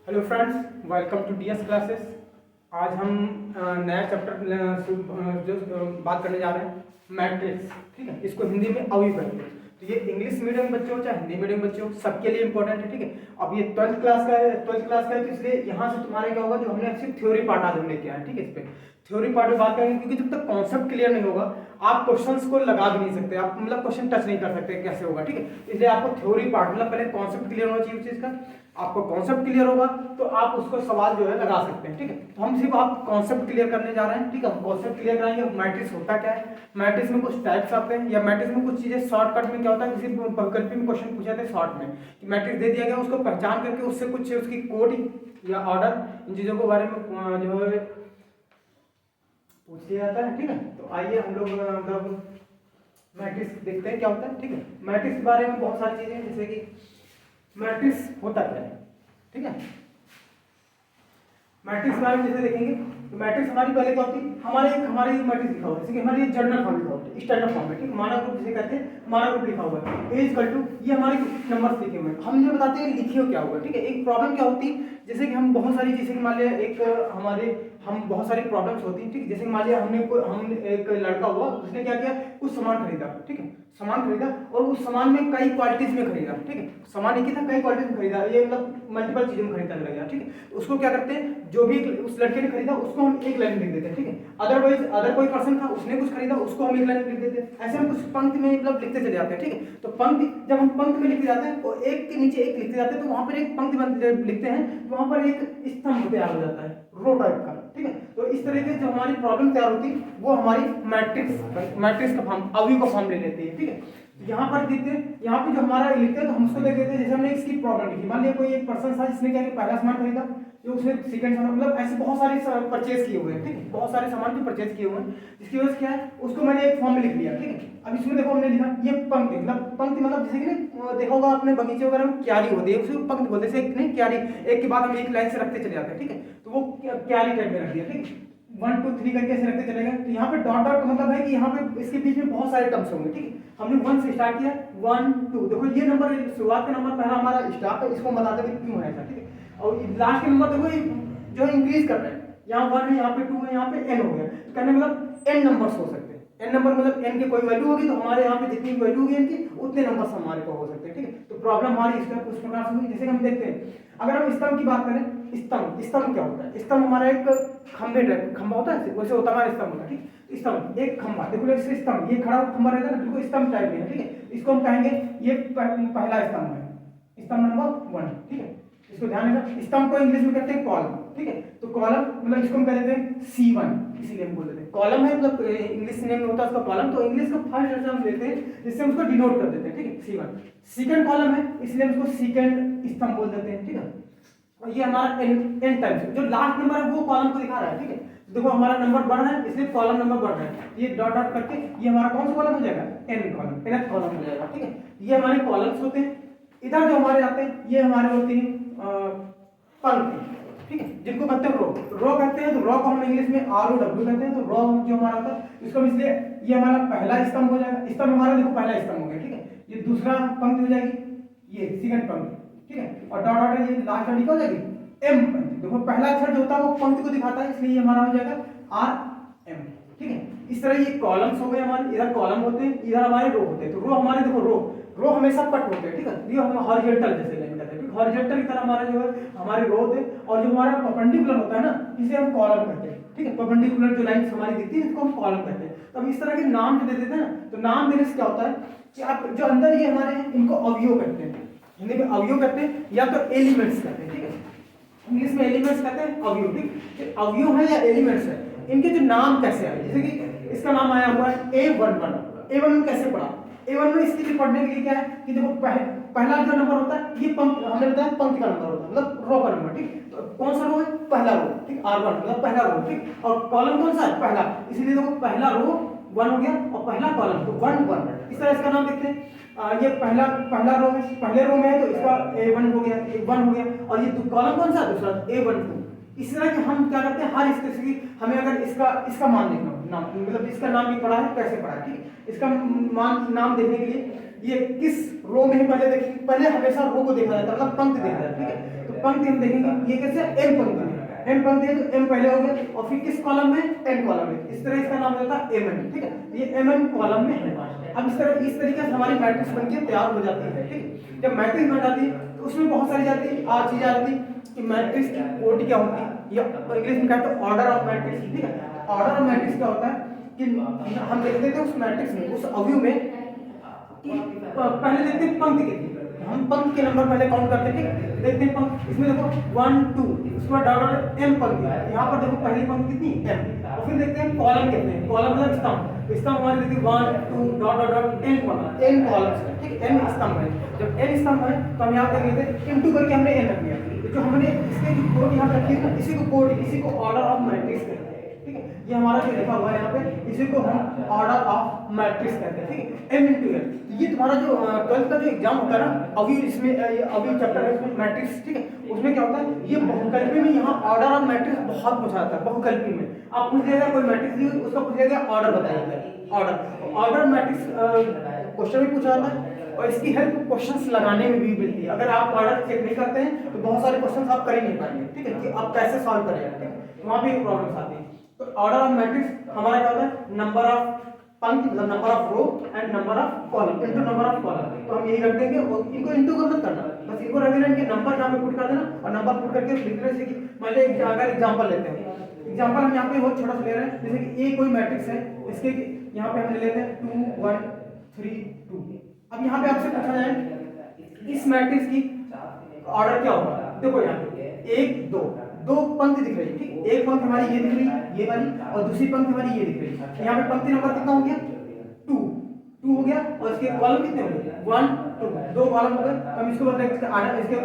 Hello friends, welcome to DS classes. आज हम नया चैप्टर जो बात करने जा रहे हैं मैट्रिक्स। ठीक है, इसको हिंदी में अवयव कहते हैं। तो ये इंग्लिश मीडियम बच्चे हो चाहे हिंदी मीडियम बच्चे हो, सबके लिए इंपॉर्टेंट है। ठीक है, अब ये 12th क्लास का है तो इसलिए यहाँ से तुम्हारे क्या होगा, जो हमने सिर्फ थ्योरी पार्ट आज हम लेके आए। ठीक है, इस पे थ्योरी पार्ट में बात करेंगे, क्योंकि जब तक कॉन्सेप्ट क्लियर नहीं होगा आप क्वेश्चंस को लगा भी नहीं सकते, आप मतलब क्वेश्चन टच नहीं कर सकते, कैसे होगा। ठीक है, इसलिए आपको थ्योरी पार्ट मतलब पहले कॉन्सेप्ट क्लियर होना चाहिए उस चीज का। आपको कॉन्सेप्ट क्लियर होगा तो आप उसको सवाल जो है लगा सकते हैं। ठीक है, तो हम सिर्फ आप कॉन्सेप्ट क्लियर करने जा रहे हैं। ठीक है, कॉन्सेप्ट क्लियर कराएंगे। मैट्रिक्स होता क्या है, मैट्रिक्स में कुछ टाइप्स आते हैं, या मैट्रिक्स में कुछ चीजें शॉर्टकट में क्या होता है, किसी वैकल्पिक में क्वेश्चन पूछे थे शॉर्ट में कि मैट्रिक्स दे दिया गया, उसको पहचान करके उससे कुछ उसकी कोड या ऑर्डर, इन चीजों के बारे में जो है पूछ लिया जाता है। ठीक है, तो आइए हम लोग मतलब मैट्रिक्स देखते हैं क्या होता है। ठीक है, मैट्रिक्स के बारे में बहुत सारी चीजें हैं, जैसे कि मैट्रिक्स होता क्या है। ठीक है, मैट्रिक्स के बारे में जैसे देखेंगे तो मैट्रिक्स हमारी पहले क्या होती है, हमारे मैट्रिक्स लिखा हुआ है, जैसे कि हमारे जनरल फॉर्म लिखा हुआ है, स्टैंडर्ड फॉर्म में। ठीक, मानव ग्रुप जिसे कहते हैं, मानव ग्रुप लिखा हुआ है, ए इक्वल टू, ये हमारे नंबर्स लिखे हुए हैं। हम ये बताते हैं लिखियो क्या होगा। ठीक है, एक प्रॉब्लम क्या होती है, जैसे कि हम बहुत सारी, जैसे कि मान लिया एक हम बहुत सारी प्रॉब्लम्स होती हैं। ठीक, जैसे कि मान लिया हम एक लड़का हुआ, उसने क्या किया, कुछ सामान खरीदा। ठीक है, सामान खरीदा और उस सामान में कई क्वालिटीज में खरीदा। ठीक है, सामान एक ही था, कई क्वालिटीज में खरीदा, ये मतलब मल्टीपल चीजों में खरीदने लगा। ठीक है, तो उसको क्या करते हैं, जो भी उस लड़के ने खरीदा उसको हम एक लाइन लिख देते हैं। ठीक है, अदरवाइज अदर कोई पर्सन था, उसने कुछ खरीदा, उसको हम एक लाइन लिख देते हैं। ऐसे हम कुछ पंक्ति में मतलब लिखते चले जाते हैं। ठीक है, तो पंक्ति जब हम पंक्ति में लिखते जाते हैं तो एक के नीचे एक लिखते जाते हैं, तो वहां पर एक पंक्ति लिखते हैं, तो वहां पर एक स्तंभ तैयार हो जाता है, रो टाइप का। ठीक है, तो इस तरीके से जो हमारी प्रॉब्लम तैयार होती है वो हमारी मैट्रिक्स का फॉर्म, अवयव का फॉर्म ले लेती है। ठीक है, यहाँ पर देखते हैं, यहाँ पे जो हमारा लिखते हैं तो हम उसको देख लेते हैं। जैसे हमने इसकी प्रॉब्लम लिखी, मान लिया कोई एक पर्सन था जिसने क्या पहला सामान खरीदा, जो उसने सेकंड सामान, मतलब ऐसे बहुत सारे परचेज किए हुए हैं। ठीक है, बहुत सारे सामान जो परचेज किए हुए हैं, जिसकी वजह से क्या है, उसको मैंने एक फॉर्म में लिख लिया। ठीक है, अब इसमें देखो हमने लिखा ये पंक्ति मतलब जैसे कि देखा होगा आपने बगीचे वगैरह में क्यारी होती है, उसको पंक्ति बोलते हैं। नहीं क्यारी, एक के बाद हम एक लाइन से रखते चले जाते हैं। ठीक है, तो वो क्यारी टाइप में रख दिया। ठीक है, 1 2 3 करके ऐसे रखते चलेगा। तो यहाँ पे डॉट डॉट का मतलब है कि यहाँ पे इसके बीच में बहुत सारे टर्म्स होंगे। ठीक है, हमने 1 से स्टार्ट किया, 1 2, देखो ये नंबर शुरुआत का नंबर पहला हमारा स्टार्ट है, इसको बताते हुए क्यों है ऐसा। ठीक है, और लास्ट के नंबर देखो जो है इंक्रीज कर रहे हैं, यहाँ 1 है, यहाँ पे 2 है, यहाँ पे n हो गया। कहने मतलब n नंबर्स हो सकते हैं। n नंबर मतलब n की कोई वैल्यू होगी तो हमारे यहाँ पे जितनी वैल्यू होगी n की, उतने नंबर्स हमारे को हो सकते हैं। ठीक है, तो प्रॉब्लम हमारी इसका उस प्रकार से हुई। जैसे हम देखते हैं, अगर हम स्तंभ की बात करें, स्तंभ क्या होता है, स्तंभ हमारा एक खंभे टाइप खंभा होता है, वैसे होता है स्तंभ होता है। ठीक, स्तंभ एक खंभा, देखो इसे स्तंभ, ये खड़ा खंभा रहता है ना, बिल्कुल स्तंभ टाइप में है। ठीक है, इसको हम कहेंगे ये पहला स्तंभ है, स्तंभ नंबर 1। ठीक है, इसको ध्यान रखना, स्तंभ को इंग्लिश में कहते हैं कॉलम। ठीक है, तो कॉलम मतलब इसको हम कह देते हैं C1, इसीलिए हम बोल देते हैं कॉलम है, मतलब इंग्लिश नेम में होता है उसका कॉलम, तो इंग्लिश का फर्स्ट अक्षर हम लेते हैं जिससे हम उसको डिनोट कर देते हैं। ठीक है, C1 सेकंड कॉलम है, इसलिए हम उसको सेकंड स्तंभ बोल देते हैं। ठीक है, और ये हमारा n टाइम्स, जो लास्ट नंबर है वो कॉलम को दिखा रहा है। ठीक है, देखो हमारा नंबर बढ़ रहा है, इसलिए कॉलम नंबर बढ़ रहा है, ये डॉट डॉट करके ये हमारा कौन सा कॉलम हो जाएगा, n कॉलम, nth कॉलम हो जाएगा। ठीक है, ये हमारे कॉलम्स होते हैं। इधर जो हमारे आते हैं ये हमारे होते हैं पंक्ति। ठीक है, जिनको कहते हैं रो कहते हैं, तो रो को हम इंग्लिश में ROW कहते हैं। तो रो जो हमारा होता है इसको इसलिए ये हमारा पहला स्तंभ हो जाएगा, स्तंभ हमारा देखो पहला स्तंभ हो गया। ठीक है, ये दूसरा पंक्ति हो जाएगी, ये सेकंड पंक्ति। ठीक है, और डॉट डॉट है, ये लास्ट वाली क्या हो जाएगी, M पंक्ति। देखो पहला अक्षर जो होता है वो पंक्ति को दिखाता है, इसलिए ये हमारा हो जाएगा RM। ठीक है, इस तरह ये कॉलम्स हो गए हमारे, इधर कॉलम होते हैं, इधर हमारे रो होते हैं। तो रो हमारे देखो रो हमेशा कट होते हैं। ठीक है, ये हम हॉरिजॉन्टल जैसे लाइन कहते हैं, हॉरिजॉन्टल की तरह हमारे जो है हमारे रो होते हैं, और जो हमारा परपेंडिकुलर होता है ना, इसे हम कॉलम कहते हैं। ठीक है, परपेंडिकुलर जो लाइन हमारी दिखती है इसको हम कॉलम कहते हैं। तो हम इस तरह के नाम जो दे देते हैं ना, तो नाम देने से क्या होता है कि आप जो अंदर ये हमारे हैं इनको अवयव कहते हैं, हिंदी में अवयव कहते हैं या तो एलिमेंट्स कहते हैं। ठीक है, इंग्लिश में एलिमेंट्स कहते हैं, अवयव। ठीक, अवयव है या एलिमेंट्स है, इनके जो नाम कैसे आए, जैसे कि इसका नाम आया हुआ है A11 कैसे पढ़ा, A1 में इसके लिए पढ़ने के लिए क्या है कि देखो पहला जो नंबर होता है ये हमने बताया पंक्ति का नंबर होता है, मतलब रो का नंबर। ठीक, तो कौन सा रो है, पहला रो। ठीक, R1 मतलब पहला रो। ठीक, और कॉलम कौन सा है, पहला, इसलिए देखो पहला रो 1 हो गया और पहला कॉलम तो 1 1। इस तरह इसका नाम देखते हैं, ये पहला रो है, पहले रो में है तो इसका A1 हो गया, A1 हो गया, और ये कॉलम कौन सा है, दूसरा A12। इस तरह के हम क्या करते हैं, हर स्थिति हमें अगर इसका मान देखना नाम, मतलब इसका नाम भी पढ़ा है, कैसे पढ़ा है। ठीक, इसका नाम देखने के लिए ये किस रो में है पहले देखिए, पहले हमेशा रो को देखा जाता है, मतलब पंक्ति देखा जाता है। ठीक है, तो पंक्ति हम देखेंगे ये कैसे एन पंक्ति है, एन पंक्ति है तो एम पहले हो गया और फिर किस कॉलम में, एन कॉलम में, इस तरह इसका नाम होता है एम एन, ठीक है, ये एम एन कॉलम में है। अब इस तरीके से हमारी मैट्रिक्स बनके तैयार हो जाती है, ठीक है। जब मैट्रिक्स बन जाती है तो उसमें बहुत सारी जाती चीजें आ जाती कि मैट्रिक्स की कोड क्या होती है, या इंग्लिश में कहते हैं ऑर्डर ऑफ मैट्रिक्स, ठीक है। ऑर्डर ऑफ मैट्रिक्स क्या होता है कि हम देखते थे उस मैट्रिक्स में, उस अवयव में कि पहले देखते हैं पंक्ति कितनी, हम पंक्ति के नंबर पहले काउंट करते हैं, ठीक है। देखते हैं पंक्ति, इसमें देखो 1 2, उसके बाद डॉट एम पंक्ति, यहाँ पर देखो पहली पंक्ति कितनी एम, और फिर देखते हैं कॉलम कितने हैं, कॉलम मतलब स्तंभ, स्तंभ हमारे देखिए 1 2 dot dot dot N column, N columns है, ठीक है, एन स्तंभ है। जब एन स्तंभ है तो हम यहाँ देख लेते हैं इनटू करके हमने एन रख दिया, जो हमने इसके जो कोड यहाँ रखी है ना, इसी को कोड, इसी को ऑर्डर ऑफ मैट्रिक्स कहते हैं, ठीक है। ये हमारा जो लिखा हुआ है यहाँ पे, इसी को हम ऑर्डर ऑफ मैट्रिक्स कहते हैं, ठीक है, एम इनटू एन। ये तुम्हारा जो 12th का जो एग्जाम होता है ना, अभी इसमें अभी चैप्टर है इसमें मैट्रिक्स, ठीक है, उसमें क्या होता है ये बहुकल्पी में यहाँ ऑर्डर ऑफ मैट्रिक्स बहुत पूछा जाता है। बहुकल्पी में आप पूछ लेगा कोई मैट्रिक्स दी उसका पूछ लेगा ऑर्डर बताइएगा, ऑर्डर मैट्रिक्स क्वेश्चन भी पूछा जाता है और इसकी हेल्प क्वेश्चंस लगाने में भी मिलती है। अगर आप ऑर्डर चेक नहीं करते हैं तो बहुत सारे क्वेश्चंस आप कर ही नहीं पाएंगे, ठीक है, कि आप कैसे सॉल्व करेंगे, ठीक है, वहाँ भी प्रॉब्लम्स आती है। तो ऑर्डर ऑफ मैट्रिक्स हमारा क्या होता है, नंबर ऑफ पंक्ति मतलब number of row and number of column into number of column, तो हम यही रख देंगे और इनको इनटू कर मत करना, बस इनको रख देना, इनके नंबर यहाँ पे पुट कर देना और नंबर पुट करके लिखने से कि मान लीजिए अगर एग्जांपल लेते हैं, एग्जांपल हम यहाँ पे बहुत छोटा सा ले रहे हैं, जैसे कि ए कोई मैट्रिक्स है, इसके यहाँ पे हम ले लेते हैं 2 1 3 2। अब यहाँ पे आपसे पूछा जाए इस मैट्रिक्स की ऑर्डर क्या होगा, देखो यहाँ पे 1 2 दो पंक्ति दिख रही है, ठीक, एक पंक्ति हमारी ये दिख रही है ये वाली, और दूसरी पंक्ति हमारी ये दिख रही है। यहाँ पे पंक्ति नंबर कितना हो गया 2 हो गया, और इसके कॉलम कितने हो गए 1 2, दो कॉलम हो गए। हम इसको बताएं इसके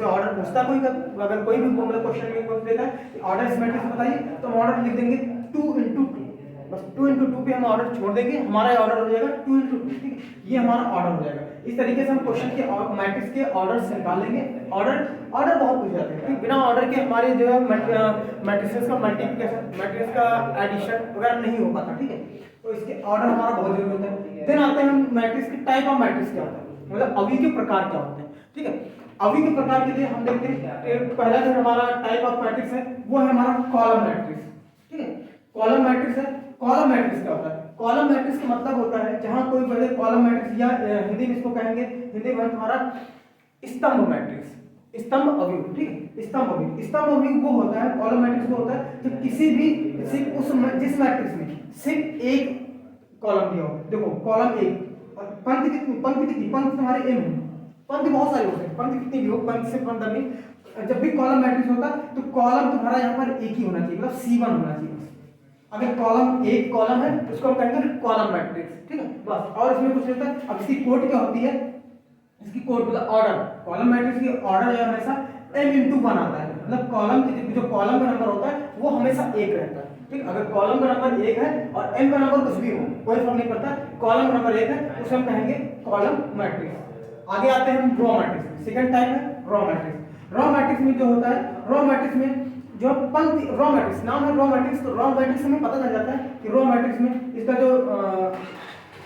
ऑर्डर पूछता कोई, अगर कोई भी मतलब क्वेश्चन में पूछ देता है ऑर्डर इस मैट्रिक्स बताइए तो हम ऑर्डर लिख देंगे 2 into 2, बस 2 into 2 पे हम ऑर्डर छोड़ देंगे, हमारा ऑर्डर हो जाएगा 2 into 2, ठीक है, ये हमारा ऑर्डर हो जाएगा। इस तरीके से हम क्वेश्चन के मैट्रिक्स के ऑर्डर निकाल लेंगे। ऑर्डर बहुत पूछ जाते हैं, बिना ऑर्डर के हमारे जो है मैट्रिसेस का मल्टीप्लिकेशन, मैट्रिक्स का एडिशन वगैरह नहीं हो पाता, ठीक है, तो इसके ऑर्डर हमारा बहुत जरूरी होता है। देन आते हैं मैट्रिक्स के टाइप ऑफ मैट्रिक्स क्या होता है, मतलब अवयव के प्रकार क्या होते हैं, ठीक है। अवयव के प्रकार के लिए हम देखते हैं पहला जो हमारा टाइप ऑफ मैट्रिक्स है वो है हमारा कॉलम मैट्रिक्स, ठीक है, कॉलम मैट्रिक्स है। कॉलम मैट्रिक्स क्या होता है, कॉलम मैट्रिक्स का मतलब होता है जहां कोई बड़े कॉलम मैट्रिक्स, या हिंदी में इसको कहेंगे, हिंदी में तुम्हारा स्तंभ मैट्रिक्स, स्तंभ अवयव, ठीक है, स्तंभ अवयव। स्तंभ अवयव वो होता है, कॉलम मैट्रिक्स वो होता है जब किसी भी उस जिस मैट्रिक्स में सिर्फ एक कॉलम दिया हो, देखो कॉलम एक, पंक्ति कितनी, पंक्ति तुम्हारे एम है, पंक्ति बहुत सारी होती है, पंक्ति कितनी भी हो, पंक्ति से मतलब नहीं, जब भी कॉलम मैट्रिक्स होता है तो कॉलम तुम्हारा यहाँ पर एक ही होना चाहिए, मतलब C1 होना चाहिए। अगर कॉलम एक कॉलम है तो उसको हम कहेंगे कॉलम मैट्रिक्स, ठीक है, बस। और इसमें कुछ रहता है, अब इसकी कोड क्या होती है, इसकी कोड मतलब ऑर्डर, कॉलम मैट्रिक्स की ऑर्डर जो हमेशा m×1 आता है, मतलब कॉलम जो कॉलम का नंबर होता है वो हमेशा एक रहता है, ठीक। अगर कॉलम का नंबर एक है और m का नंबर कुछ भी हो कोई फर्क नहीं पड़ता, कॉलम का नंबर एक है उसे हम कहेंगे कॉलम मैट्रिक्स। आगे आते हैं हम रॉ मैट्रिक्स, सेकंड टाइप है रॉ मैट्रिक्स। रॉ मैट्रिक्स में जो होता है, रॉ मैट्रिक्स में जो पंक्ति, रॉ मैट्रिक्स नाम है रॉ मैट्रिक्स, तो रॉ मैट्रिक्स में पता चल जाता है कि रॉ मैट्रिक्स में इसका जो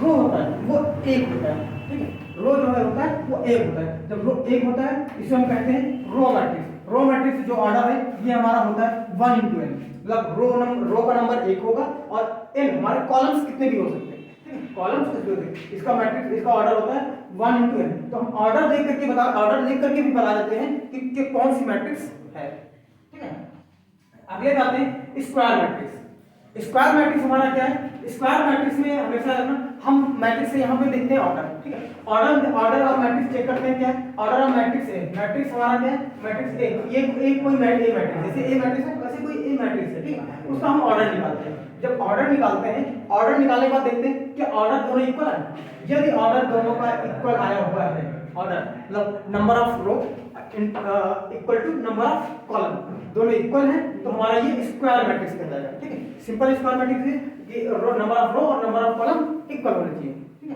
रो होता है वो एक होता है, ठीक है, रो जो है होता है वो एक होता है। जब रो एक होता है इसे हम कहते हैं रो मैट्रिक्स। रो मैट्रिक्स जो ऑर्डर है ये हमारा होता है 1 into n, मतलब रो का नंबर एक होगा और n हमारे कॉलम्स कितने भी हो सकते हैं, ठीक है, कॉलम्स कितने होते हैं, इसका मैट्रिक्स, इसका ऑर्डर होता है 1 into n। तो हम ऑर्डर देख करके भी बता देते हैं कि कौन सी मैट्रिक्स है, ठीक है। अगले जाते हैं स्क्वायर मैट्रिक्स। स्क्वायर मैट्रिक्स हमारा क्या है, स्क्वायर मैट्रिक्स में हमेशा हम मैट्रिक्स से यहाँ पे देखते हैं ऑर्डर, ठीक है, ऑर्डर ऑफ मैट्रिक्स चेक करते हैं क्या है, ऑर्डर ऑफ मैट्रिक्स है, मैट्रिक्स हमारा क्या है, मैट्रिक्स ये कोई मैट्रिक्स, जैसे ए मैट्रिक्स है वैसे कोई ए मैट्रिक्स है, ठीक है, उसका हम ऑर्डर निकालते हैं। जब ऑर्डर निकालते हैं, ऑर्डर निकालने के बाद देखते हैं कि ऑर्डर दोनों इक्वल है। यदि ऑर्डर दोनों का इक्वल आया हुआ है, ऑर्डर मतलब number of row equal to number of column, दोनों इक्वल हैं तो हमारा ये स्क्वायर मैट्रिक्स कहलाएगा, ठीक है। सिंपल स्क्वायर मैट्रिक्स है कि नंबर ऑफ रो और नंबर ऑफ कॉलम इक्वल होने चाहिए, ठीक है।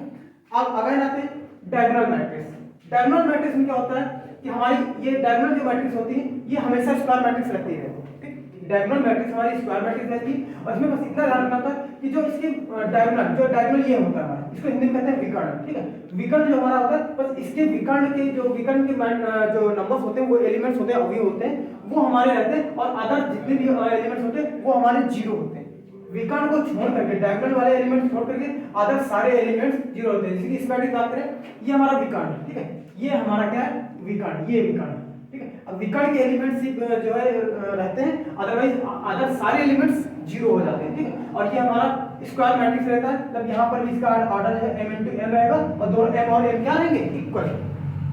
अब अगर आते हैं डायगोनल मैट्रिक्स। डायगोनल मैट्रिक्स में क्या होता है कि हमारी ये डायगोनल जो मैट्रिक्स होती है ये हमेशा स्क्वायर मैट्रिक्स रहती है, ठीक। डायगोनल मैट्रिक्स हमारी स्क्वायर मैट्रिक्स रहती है। और इसमें बस इतना ध्यान रखना होता है कि जो इसके डायगोनल ये होता है हमारा, इसको हिंदी में कहते हैं विकर्ण, ठीक है। विकर्ण जो हमारा होता है, बस इसके विकर्ण के जो जो नंबर्स होते हैं, वो एलिमेंट्स होते हैं, अवयव होते हैं, वो हमारे रहते हैं, और अदर जितने भी एलिमेंट्स होते हैं वो हमारे जीरो होते हैं। विकर्ण को छोड़ करके, डायगोनल वाले एलिमेंट्स छोड़ करके अदर सारे एलिमेंट्स जीरो होते हैं। जैसे कि इस मैट्रिक्स बात करें, ये हमारा विकर्ण है, ठीक है, ये हमारा क्या है, विकर्ण, ये विकर्ण, ठीक है। अब विकर्ण के एलिमेंट्स जो है रहते हैं, अदरवाइज अदर सारे एलिमेंट्स जीरो हो जाते हैं, ठीक है। और ये हमारा स्क्वायर मैट्रिक्स रहता है, तब यहाँ पर भी इसका ऑर्डर है m × n रहेगा, और दोनों m और n क्या रहेंगे, इक्वल,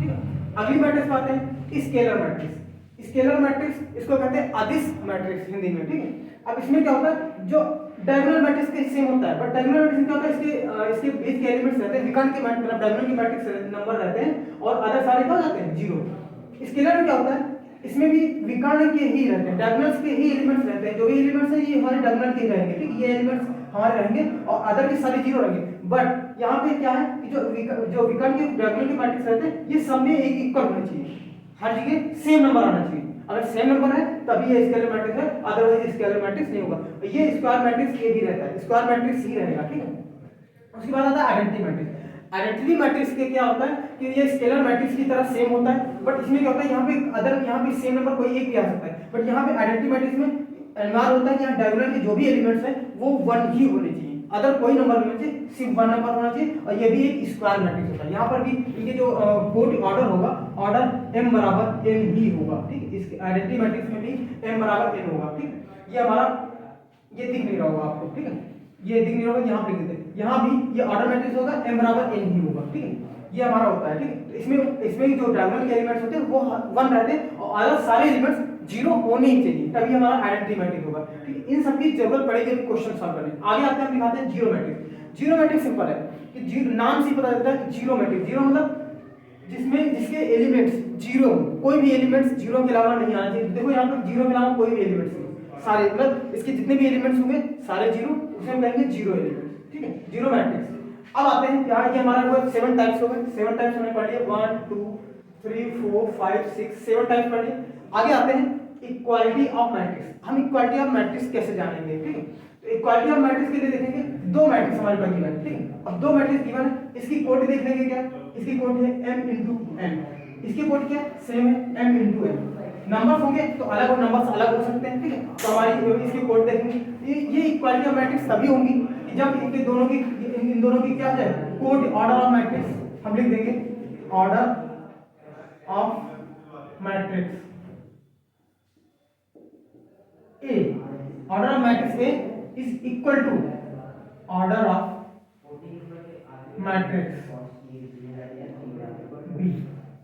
ठीक है। अगली मैट्रिक्स आते हैं स्केलर मैट्रिक्स। स्केलर मैट्रिक्स इसको कहते हैं अदिश मैट्रिक्स हिंदी में, ठीक है। अब इसमें क्या होता है, जो डायगोनल मैट्रिक्स के सेम होता है, बट डायगोनल मैट्रिक्स क्या होता है, इसके बीच के एलिमेंट्स रहते हैं, विकर्ण के मतलब डायगोनल के मैट्रिक्स नंबर रहते हैं, और अदर सारे क्या हो जाते हैं, जीरो। स्केलर में क्या होता है, इसमें भी विकर्ण के ही रहते हैं, डायगोनल्स के ही एलिमेंट्स रहते हैं, जो भी एलिमेंट्स हैं ये हमारे डायगोनल के ही रहेंगे, ठीक है, ये एलिमेंट्स हमारे रहेंगे, और अदर के सारे जीरो रहेंगे। बट यहाँ पे क्या है कि जो विकर्ण के डायगोनल के मैट्रिक्स रहते हैं, ये सब में एक इक्वल होना चाहिए, हर जगह सेम नंबर आना चाहिए। अगर सेम नंबर है तभी ये स्केलर मैट्रिक्स है, अदरवाइज स्केलर मैट्रिक्स नहीं होगा। ये स्क्वायर मैट्रिक्स ये भी रहता है, स्क्वायर मैट्रिक्स ही रहेगा, ठीक है। उसके बाद आता है आइडेंटिटी मैट्रिक्स। आइडेंटिटी मैट्रिक्स के क्या होता है कि ये स्केलर मैट्रिक्स की तरह सेम होता है, बट इसमें क्या होता है, यहाँ पे अदर यहाँ पे सेम नंबर कोई एक भी आ सकता है, बट यहाँ पे आइडेंटिटी मैट्रिक्स में अनिवार्य होता है कि यहाँ डायगोनल के जो भी एलिमेंट्स हैं वो 1 ही होने चाहिए, अदर कोई नंबर नहीं होना चाहिए, सिर्फ 1 नंबर होना चाहिए। और ये भी एक स्क्वायर मैट्रिक्स होता है। यहाँ पर भी इनके जो कोड ऑर्डर होगा, ऑर्डर m बराबर n ही होगा, ठीक है। इस आइडेंटिटी मैट्रिक्स में भी m बराबर n होगा, ठीक है। ये हमारा ये दिख नहीं रहा होगा आपको, ठीक है, ये दिख नहीं रहा होगा, यहाँ पे लिख देते हैं, यहाँ भी ये ऑर्डर मैट्रिक्स होगा, m बराबर n ही होगा, ठीक है। ये हमारा होता है, ठीक है। तो इसमें जो डायगोनल के एलिमेंट्स होते हैं वो 1 रहते हैं, और अदर सारे एलिमेंट्स जीरो होने ही चाहिए, तभी हमारा आइडेंटिटी मैट्रिक्स होगा, ठीक है। इन सब की जरूरत पड़ेगी क्वेश्चन सॉल्व करने। आगे आते हैं, हम दिखाते हैं zero matrix. Zero matrix simple है कि नाम से पता चलता है कि जीरो मैट्रिक्स, जीरो मतलब जिसके एलिमेंट्स जीरो, कोई भी एलिमेंट्स जीरो के अलावा नहीं आना चाहिए। देखो यहाँ पर जीरो के अलावा कोई भी एलिमेंट्स नहीं, सारे मतलब इसके जितने भी एलिमेंट्स होंगे सारे जीरो, उसे हम कहेंगे जीरो एलिमेंट्स, ठीक है, जीरो मैट्रिक्स। अब आते हैं क्या, ये हमारा वो 7 टाइप्स हो गए, 7 टाइप्स हमने पढ़ लिए, 1 2 3 4 5 6 7 टाइप्स पढ़ लिए। आगे आते हैं इक्वालिटी ऑफ मैट्रिक्स। हम इक्वालिटी ऑफ मैट्रिक्स कैसे जानेंगे, ठीक है। तो इक्वालिटी ऑफ मैट्रिक्स के लिए देखेंगे, दो मैट्रिक्स हमारे पास गिवन है, ठीक है। अब दो मैट्रिक्स गिवन है, इसकी कोड देख लेंगे, क्या इसकी कोड है m × n, इसकी कोड क्या सेम है m × n। नंबर्स होंगे तो अलग और नंबर्स अलग हो सकते हैं, ठीक है। तो हमारी इसकी कोड देखेंगे, ये इक्वालिटी ऑफ मैट्रिक्स तभी होंगी कि जब इनके दोनों की इन दोनों की क्या है कोड, ऑर्डर ऑफ मैट्रिक्स हम लिख देंगे, order of matrix A, order of matrix A is equal to order of matrix B।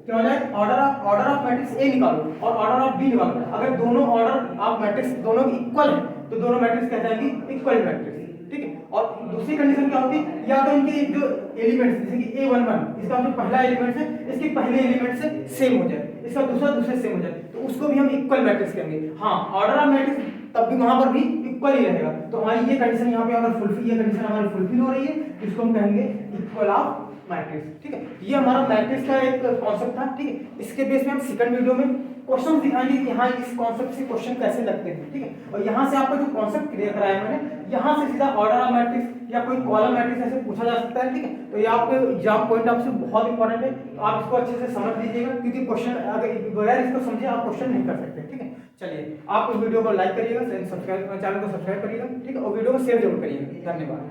क्या हो जाए, ऑर्डर ऑफ मैट्रिक्स A निकालो और ऑर्डर ऑफ B निकालो। अगर दोनों ऑर्डर ऑफ मैट्रिक्स दोनों इक्वल है तो दोनों मैट्रिक्स क्या जाएंगी, इक्वल मैट्रिक्स, ठीक है। और दूसरी कंडीशन क्या होती है, या तो इनके जो एलिमेंट्स जैसे कि A11 इसका जो पहला एलिमेंट है इसके पहले एलिमेंट से सेम हो जाए, इसका दूसरे सेम हो जाए, तो उसको भी हम इक्वल मैट्रिक्स कहेंगे। हाँ, ऑर्डर ऑफ मैट्रिक्स तब भी वहां पर भी इक्वल ही रहेगा। तो हमारी ये कंडीशन यहाँ पे अगर फुलफिल, ये कंडीशन हमारी फुलफिल हो रही है, इसको हम कहेंगे इक्वल ऑफ मैट्रिक्स, ठीक है। ये हमारा मैट्रिक्स का एक कॉन्सेप्ट था, ठीक है। इसके बेस में हम सेकंड वीडियो में क्वेश्चन दिखाएंगे कि हाँ इस कॉन्सेप्ट से क्वेश्चन कैसे लगते हैं, ठीक है। और यहाँ से आपका जो कॉन्सेप्ट क्लियर कराया मैंने, यहाँ से सीधा ऑर्डर ऑफ मैट्रिक्स या कोई कॉलम मैट्रिक्स ऐसे पूछा जा सकता है, ठीक है। तो ये आपके एग्जाम पॉइंट ऑफ से बहुत इंपॉर्टेंट है, तो आप इसको अच्छे से समझ लीजिएगा, क्योंकि क्वेश्चन अगर बगैर इसको समझे आप क्वेश्चन नहीं कर सकते, ठीक है। चलिए, आप वीडियो को लाइक करिएगा, चैनल को सब्सक्राइब करिएगा, ठीक है, और वीडियो को शेयर जरूर करिएगा। धन्यवाद।